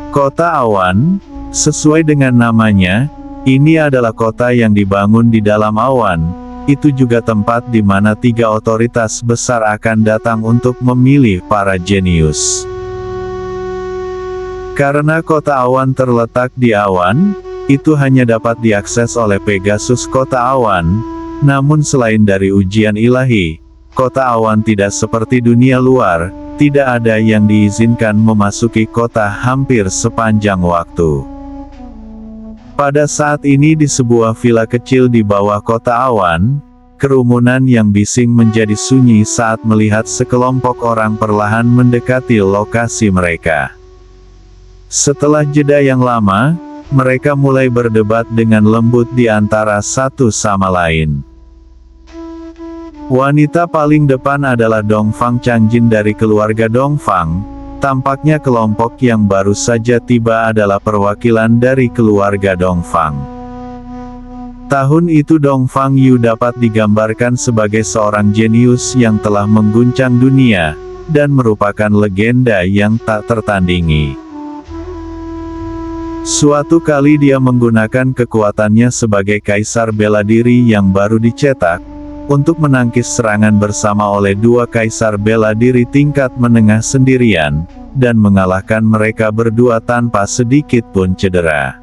Kota awan, sesuai dengan namanya, ini adalah kota yang dibangun di dalam awan. Itu juga tempat di mana 3 otoritas besar akan datang untuk memilih para jenius. Karena kota awan terletak di awan, itu hanya dapat diakses oleh Pegasus kota awan. Namun selain dari ujian ilahi, kota awan tidak seperti dunia luar, tidak ada yang diizinkan memasuki kota hampir sepanjang waktu. Pada saat ini di sebuah villa kecil di bawah kota awan, kerumunan yang bising menjadi sunyi saat melihat sekelompok orang perlahan mendekati lokasi mereka. Setelah jeda yang lama, mereka mulai berdebat dengan lembut di antara satu sama lain. Wanita paling depan adalah Dongfang Changjin dari keluarga Dongfang. Tampaknya kelompok yang baru saja tiba adalah perwakilan dari keluarga Dongfang. Tahun itu Dongfang Yu dapat digambarkan sebagai seorang jenius yang telah mengguncang dunia, dan merupakan legenda yang tak tertandingi. Suatu kali dia menggunakan kekuatannya sebagai kaisar bela diri yang baru dicetak, untuk menangkis serangan bersama oleh 2 kaisar bela diri tingkat menengah sendirian, dan mengalahkan mereka berdua tanpa sedikit pun cedera.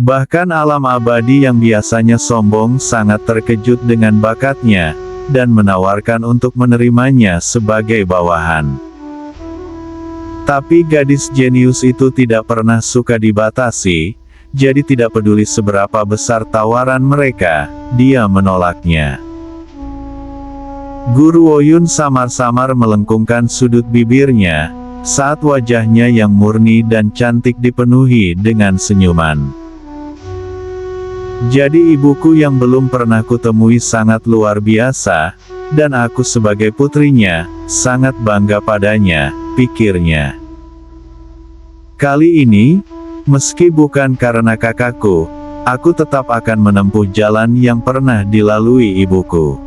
Bahkan alam abadi yang biasanya sombong sangat terkejut dengan bakatnya, dan menawarkan untuk menerimanya sebagai bawahan. Tapi gadis jenius itu tidak pernah suka dibatasi, jadi tidak peduli seberapa besar tawaran mereka, dia menolaknya. Guru Woyun samar-samar melengkungkan sudut bibirnya, saat wajahnya yang murni dan cantik dipenuhi dengan senyuman. Jadi ibuku yang belum pernah kutemui sangat luar biasa, dan aku sebagai putrinya, sangat bangga padanya, pikirnya. Kali ini, meski bukan karena kakakku, aku tetap akan menempuh jalan yang pernah dilalui ibuku.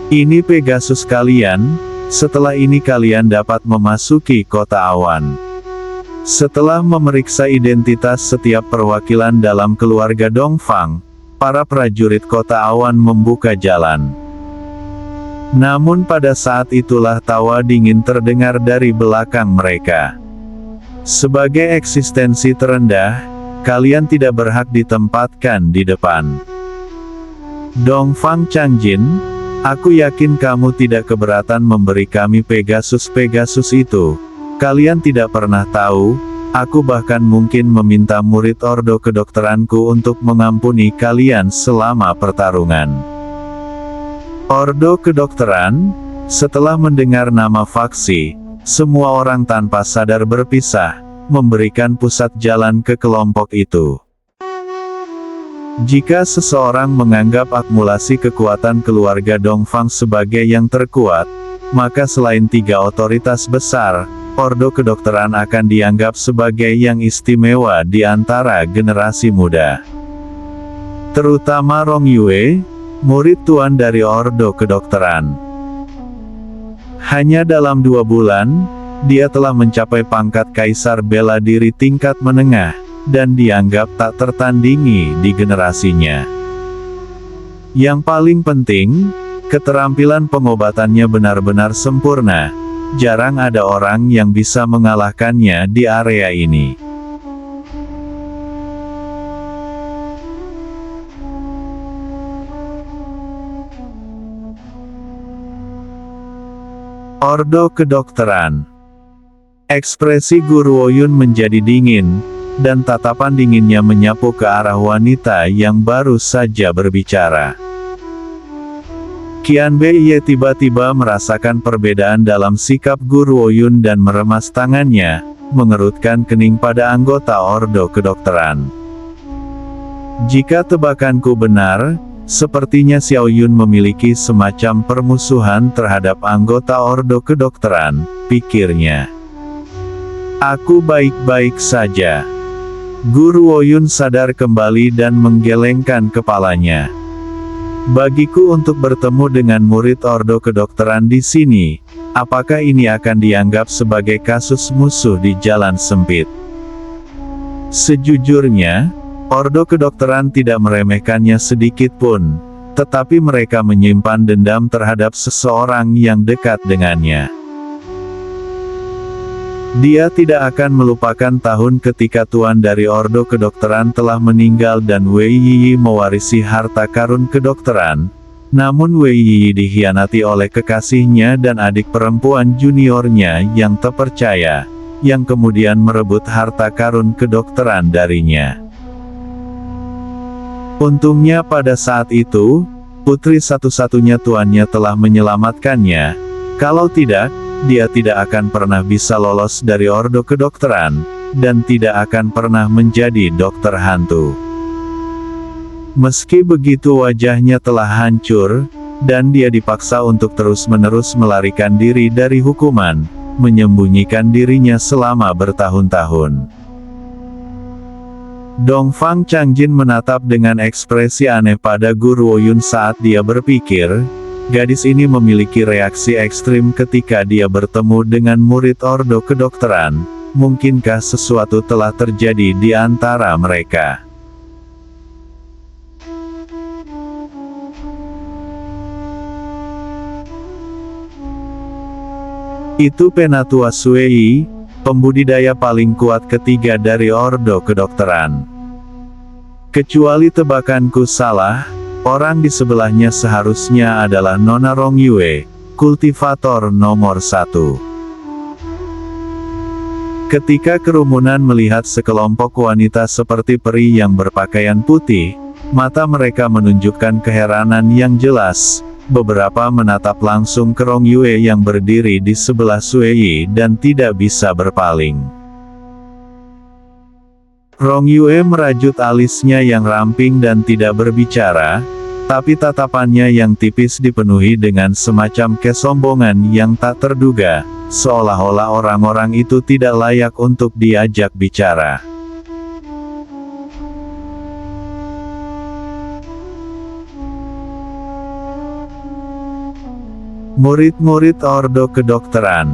Ini Pegasus kalian, setelah ini kalian dapat memasuki kota awan. Setelah memeriksa identitas setiap perwakilan dalam keluarga Dongfang, para prajurit kota awan membuka jalan. Namun pada saat itulah tawa dingin terdengar dari belakang mereka. Sebagai eksistensi terendah, kalian tidak berhak ditempatkan di depan. Dongfang Changjin, aku yakin kamu tidak keberatan memberi kami Pegasus-Pegasus itu. Kalian tidak pernah tahu, aku bahkan mungkin meminta murid ordo kedokteranku untuk mengampuni kalian selama pertarungan. Ordo kedokteran, setelah mendengar nama faksi, semua orang tanpa sadar berpisah, memberikan pusat jalan ke kelompok itu. Jika seseorang menganggap akumulasi kekuatan keluarga Dongfang sebagai yang terkuat, maka selain 3 otoritas besar, Ordo kedokteran akan dianggap sebagai yang istimewa di antara generasi muda. Terutama Rong Yue, murid tuan dari Ordo kedokteran. Hanya dalam 2 bulan, dia telah mencapai pangkat kaisar bela diri tingkat menengah, dan dianggap tak tertandingi di generasinya. Yang paling penting, keterampilan pengobatannya benar-benar sempurna. Jarang ada orang yang bisa mengalahkannya di area ini. Ordo kedokteran. Ekspresi Guru Woyun menjadi dingin, dan tatapan dinginnya menyapu ke arah wanita yang baru saja berbicara. Qian Bei tiba-tiba merasakan perbedaan dalam sikap Guru Woyun dan meremas tangannya, mengerutkan kening pada anggota Ordo kedokteran. Jika tebakanku benar, sepertinya Xiao Yun memiliki semacam permusuhan terhadap anggota Ordo kedokteran, pikirnya. Aku baik-baik saja. Guru Woyun sadar kembali dan menggelengkan kepalanya. Bagiku untuk bertemu dengan murid Ordo Kedokteran di sini, apakah ini akan dianggap sebagai kasus musuh di jalan sempit? Sejujurnya, Ordo Kedokteran tidak meremehkannya sedikit pun, tetapi mereka menyimpan dendam terhadap seseorang yang dekat dengannya. Dia tidak akan melupakan tahun ketika tuan dari Ordo Kedokteran telah meninggal dan Wei Yiyi mewarisi harta karun kedokteran. Namun Wei Yiyi dikhianati oleh kekasihnya dan adik perempuan juniornya yang terpercaya, yang kemudian merebut harta karun kedokteran darinya. Untungnya pada saat itu, putri satu-satunya tuannya telah menyelamatkannya. Kalau tidak, dia tidak akan pernah bisa lolos dari Ordo Kedokteran, dan tidak akan pernah menjadi dokter hantu. Meski begitu wajahnya telah hancur, dan dia dipaksa untuk terus-menerus melarikan diri dari hukuman, menyembunyikan dirinya selama bertahun-tahun. Dongfang Changjin menatap dengan ekspresi aneh pada Guru Woyun saat dia berpikir, gadis ini memiliki reaksi ekstrim ketika dia bertemu dengan murid Ordo Kedokteran. Mungkinkah sesuatu telah terjadi di antara mereka? Itu Penatua Suei, pembudidaya paling kuat ketiga dari Ordo Kedokteran. Kecuali tebakanku salah, orang di sebelahnya seharusnya adalah Nona Rong Yue, kultivator nomor 1. Ketika kerumunan melihat sekelompok wanita seperti peri yang berpakaian putih, mata mereka menunjukkan keheranan yang jelas. Beberapa menatap langsung ke Rong Yue yang berdiri di sebelah Suei dan tidak bisa berpaling. Rong Yue merajut alisnya yang ramping dan tidak berbicara, tapi tatapannya yang tipis dipenuhi dengan semacam kesombongan yang tak terduga, seolah-olah orang-orang itu tidak layak untuk diajak bicara. Murid-murid Ordo Kedokteran.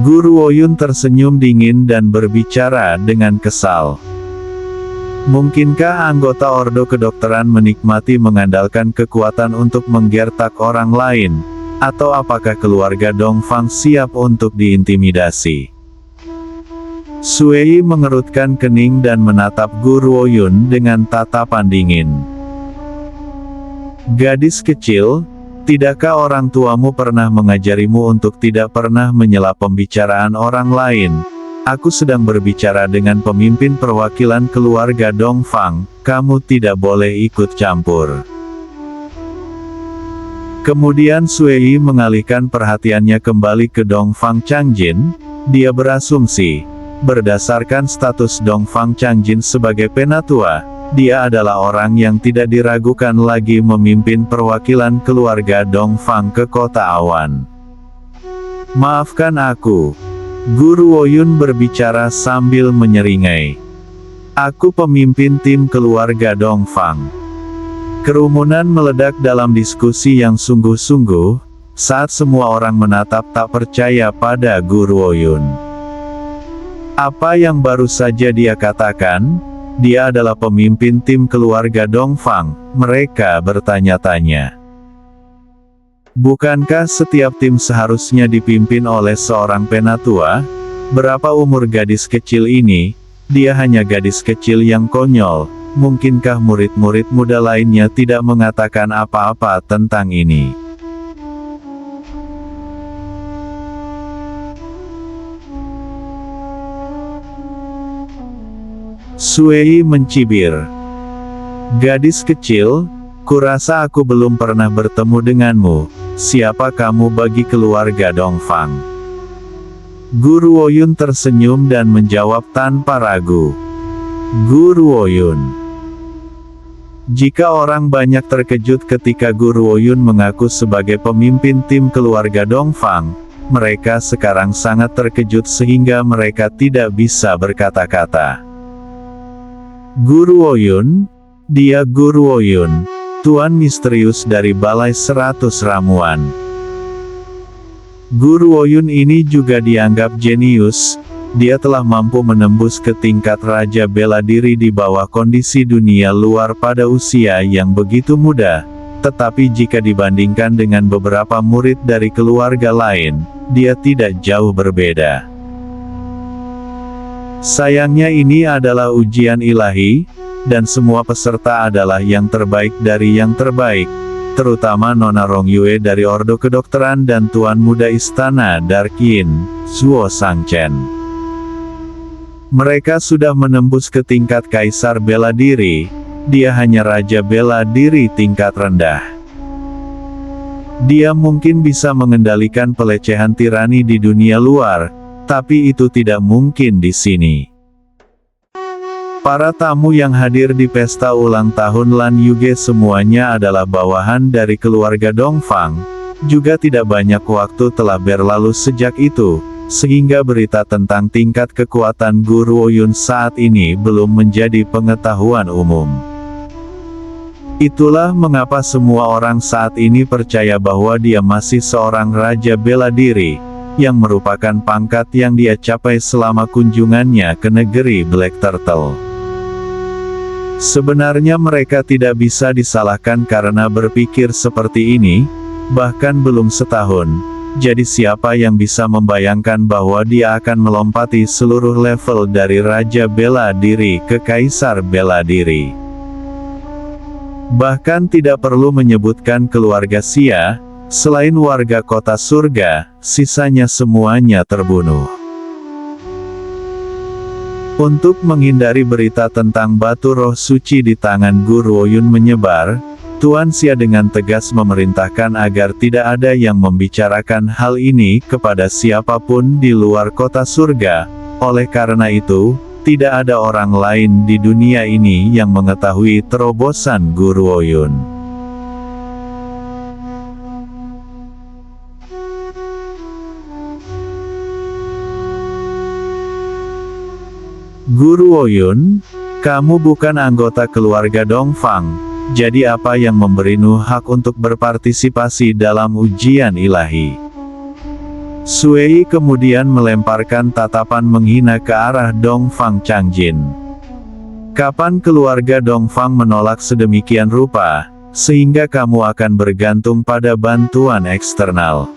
Guru Woyun tersenyum dingin dan berbicara dengan kesal. Mungkinkah anggota Ordo Kedokteran menikmati mengandalkan kekuatan untuk menggertak orang lain? Atau apakah keluarga Dongfang siap untuk diintimidasi? Suei mengerutkan kening dan menatap Guru Woyun dengan tatapan dingin. Gadis kecil, tidakkah orang tuamu pernah mengajarimu untuk tidak pernah menyela pembicaraan orang lain? Aku sedang berbicara dengan pemimpin perwakilan keluarga Dongfang, kamu tidak boleh ikut campur. Kemudian Suei mengalihkan perhatiannya kembali ke Dongfang Changjin. Dia berasumsi, berdasarkan status Dongfang Changjin sebagai penatua, dia adalah orang yang tidak diragukan lagi memimpin perwakilan keluarga Dongfang ke Kota Awan. Maafkan aku. Guru Woyun berbicara sambil menyeringai. Aku pemimpin tim keluarga Dongfang. Kerumunan meledak dalam diskusi yang sungguh-sungguh, saat semua orang menatap tak percaya pada Guru Woyun. Apa yang baru saja dia katakan? Dia adalah pemimpin tim keluarga Dongfang, mereka bertanya-tanya. Bukankah setiap tim seharusnya dipimpin oleh seorang penatua? Berapa umur gadis kecil ini? Dia hanya gadis kecil yang konyol. Mungkinkah murid-murid muda lainnya tidak mengatakan apa-apa tentang ini? Suei mencibir. Gadis kecil, kurasa aku belum pernah bertemu denganmu. Siapa kamu bagi keluarga Dongfang? Guru Woyun tersenyum dan menjawab tanpa ragu. Guru Woyun. Jika orang banyak terkejut ketika Guru Woyun mengaku sebagai pemimpin tim keluarga Dongfang, mereka sekarang sangat terkejut sehingga mereka tidak bisa berkata-kata. Guru Woyun? Dia Guru Woyun. tuan misterius dari Balai 100 Ramuan. Gu Ruoyun ini juga dianggap jenius. Dia telah mampu menembus ke tingkat raja bela diri di bawah kondisi dunia luar pada usia yang begitu muda. Tetapi jika dibandingkan dengan beberapa murid dari keluarga lain, dia tidak jauh berbeda. Sayangnya ini adalah ujian ilahi, dan semua peserta adalah yang terbaik dari yang terbaik, terutama Nona Rong Yue dari Ordo Kedokteran dan Tuan Muda Istana Dark Yin, Zuo Sangchen. Mereka sudah menembus ke tingkat kaisar bela diri, dia hanya raja bela diri tingkat rendah. Dia mungkin bisa mengendalikan pelecehan tirani di dunia luar, tapi itu tidak mungkin di sini. Para tamu yang hadir di pesta ulang tahun Lan Yuge semuanya adalah bawahan dari keluarga Dongfang, juga tidak banyak waktu telah berlalu sejak itu, sehingga berita tentang tingkat kekuatan Gu Ruoyun saat ini belum menjadi pengetahuan umum. Itulah mengapa semua orang saat ini percaya bahwa dia masih seorang raja bela diri, yang merupakan pangkat yang dia capai selama kunjungannya ke negeri Black Turtle. Sebenarnya mereka tidak bisa disalahkan karena berpikir seperti ini, bahkan belum setahun. Jadi siapa yang bisa membayangkan bahwa dia akan melompati seluruh level dari Raja Bela Diri ke Kaisar Bela Diri. Bahkan tidak perlu menyebutkan keluarga Xia, selain warga kota surga, sisanya semuanya terbunuh. Untuk menghindari berita tentang batu roh suci di tangan Gu Ruoyun menyebar, Tuan Xia dengan tegas memerintahkan agar tidak ada yang membicarakan hal ini kepada siapapun di luar kota surga. Oleh karena itu, tidak ada orang lain di dunia ini yang mengetahui terobosan Gu Ruoyun. Gu Ruoyun, kamu bukan anggota keluarga Dongfang. Jadi apa yang memberimu hak untuk berpartisipasi dalam ujian ilahi? Sui kemudian melemparkan tatapan menghina ke arah Dongfang Changjin. Kapan keluarga Dongfang menolak sedemikian rupa, sehingga kamu akan bergantung pada bantuan eksternal?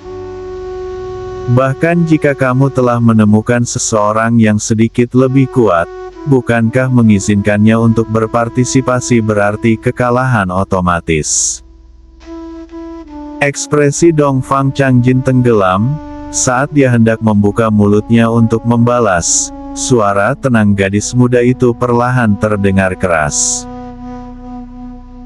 Bahkan jika kamu telah menemukan seseorang yang sedikit lebih kuat, bukankah mengizinkannya untuk berpartisipasi berarti kekalahan otomatis? Ekspresi Dongfang Changjin tenggelam, saat dia hendak membuka mulutnya untuk membalas, suara tenang gadis muda itu perlahan terdengar keras.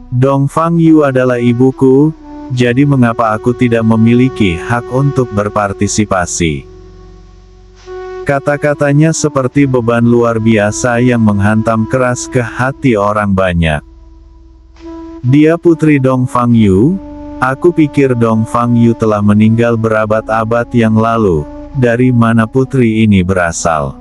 Dongfang Yu adalah ibuku, jadi mengapa aku tidak memiliki hak untuk berpartisipasi? Kata-katanya seperti beban luar biasa yang menghantam keras ke hati orang banyak. Dia putri Dongfang Yu? Aku pikir Dongfang Yu telah meninggal berabad-abad yang lalu. Dari mana putri ini berasal?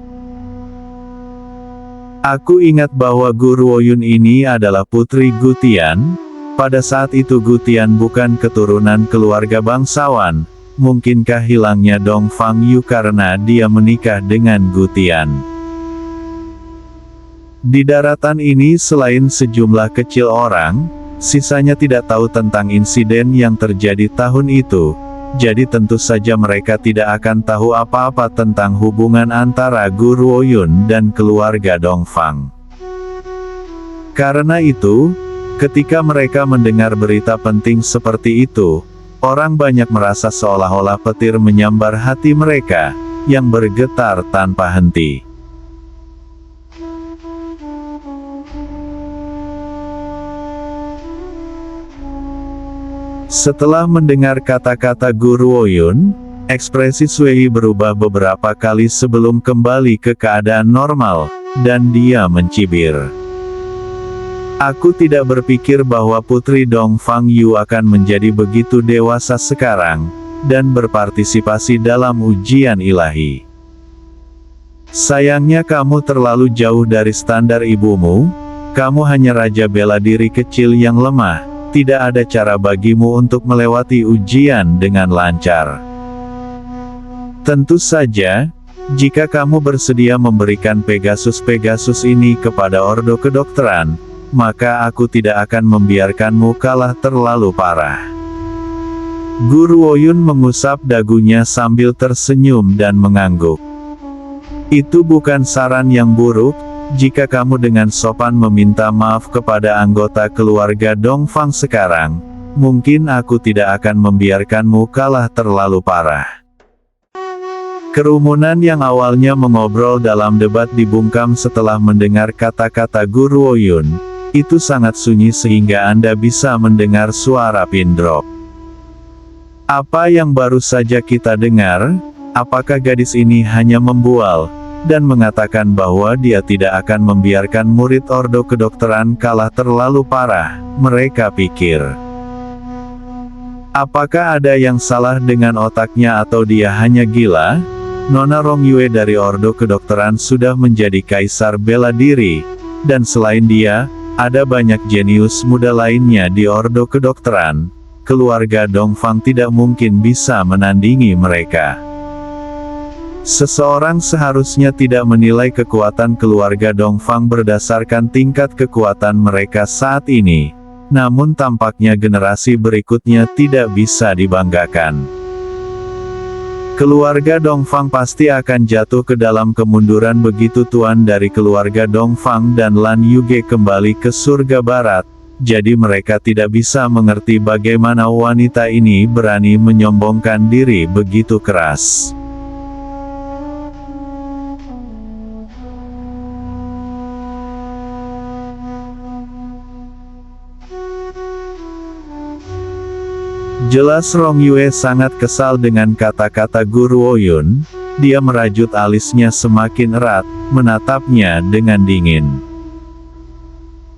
Aku ingat bahwa Gu Ruoyun ini adalah putri Gu Tian. Pada saat itu Gu Tian bukan keturunan keluarga bangsawan. Mungkinkah hilangnya Dongfang Yu karena dia menikah dengan Gu Tian? Di daratan ini selain sejumlah kecil orang, sisanya tidak tahu tentang insiden yang terjadi tahun itu. Jadi tentu saja mereka tidak akan tahu apa-apa tentang hubungan antara Gu Ruoyun dan keluarga Dongfang. Karena itu, ketika mereka mendengar berita penting seperti itu, orang banyak merasa seolah-olah petir menyambar hati mereka, yang bergetar tanpa henti. Setelah mendengar kata-kata Gu Ruoyun, ekspresi Sui berubah beberapa kali sebelum kembali ke keadaan normal, dan dia mencibir. Aku tidak berpikir bahwa putri Dongfang Yu akan menjadi begitu dewasa sekarang, dan berpartisipasi dalam ujian ilahi. Sayangnya kamu terlalu jauh dari standar ibumu, kamu hanya raja bela diri kecil yang lemah, tidak ada cara bagimu untuk melewati ujian dengan lancar. Tentu saja, jika kamu bersedia memberikan Pegasus-Pegasus ini kepada Ordo Kedokteran, maka aku tidak akan membiarkanmu kalah terlalu parah. Guru Woyun mengusap dagunya sambil tersenyum dan mengangguk. Itu bukan saran yang buruk, jika kamu dengan sopan meminta maaf kepada anggota keluarga Dongfang sekarang, mungkin aku tidak akan membiarkanmu kalah terlalu parah. Kerumunan yang awalnya mengobrol dalam debat dibungkam setelah mendengar kata-kata Guru Woyun. Itu sangat sunyi sehingga Anda bisa mendengar suara pin drop. Apa yang baru saja kita dengar? Apakah gadis ini hanya membual, dan mengatakan bahwa dia tidak akan membiarkan murid Ordo Kedokteran kalah terlalu parah? Mereka pikir. Apakah ada yang salah dengan otaknya atau dia hanya gila? Nona Rongyue dari Ordo Kedokteran sudah menjadi kaisar bela diri, dan selain dia, ada banyak jenius muda lainnya di Ordo Kedokteran. Keluarga Dongfang tidak mungkin bisa menandingi mereka. Seseorang seharusnya tidak menilai kekuatan keluarga Dongfang berdasarkan tingkat kekuatan mereka saat ini. Namun tampaknya generasi berikutnya tidak bisa dibanggakan. Keluarga Dongfang pasti akan jatuh ke dalam kemunduran begitu tuan dari keluarga Dongfang dan Lan Yuge kembali ke surga barat. Jadi mereka tidak bisa mengerti bagaimana wanita ini berani menyombongkan diri begitu keras. Jelas Rongyue sangat kesal dengan kata-kata Guru Woyun. Dia merajut alisnya semakin erat, menatapnya dengan dingin.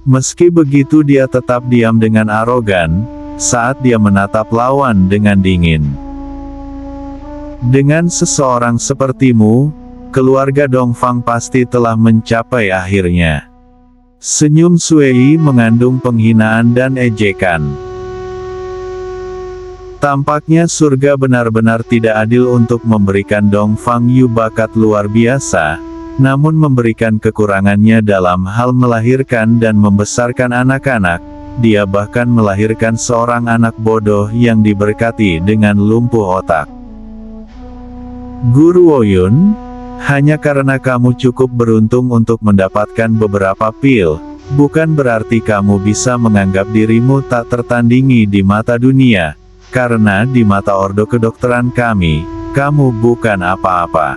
Meski begitu dia tetap diam dengan arogan, saat dia menatap lawan dengan dingin. Dengan seseorang sepertimu, keluarga Dongfang pasti telah mencapai akhirnya. Senyum Sui mengandung penghinaan dan ejekan. Tampaknya surga benar-benar tidak adil untuk memberikan Dongfang Yu bakat luar biasa, namun memberikan kekurangannya dalam hal melahirkan dan membesarkan anak-anak. Dia bahkan melahirkan seorang anak bodoh yang diberkati dengan lumpuh otak. Guru Woyun, hanya karena kamu cukup beruntung untuk mendapatkan beberapa pil, bukan berarti kamu bisa menganggap dirimu tak tertandingi di mata dunia. Karena di mata Ordo Kedokteran kami, kamu bukan apa-apa.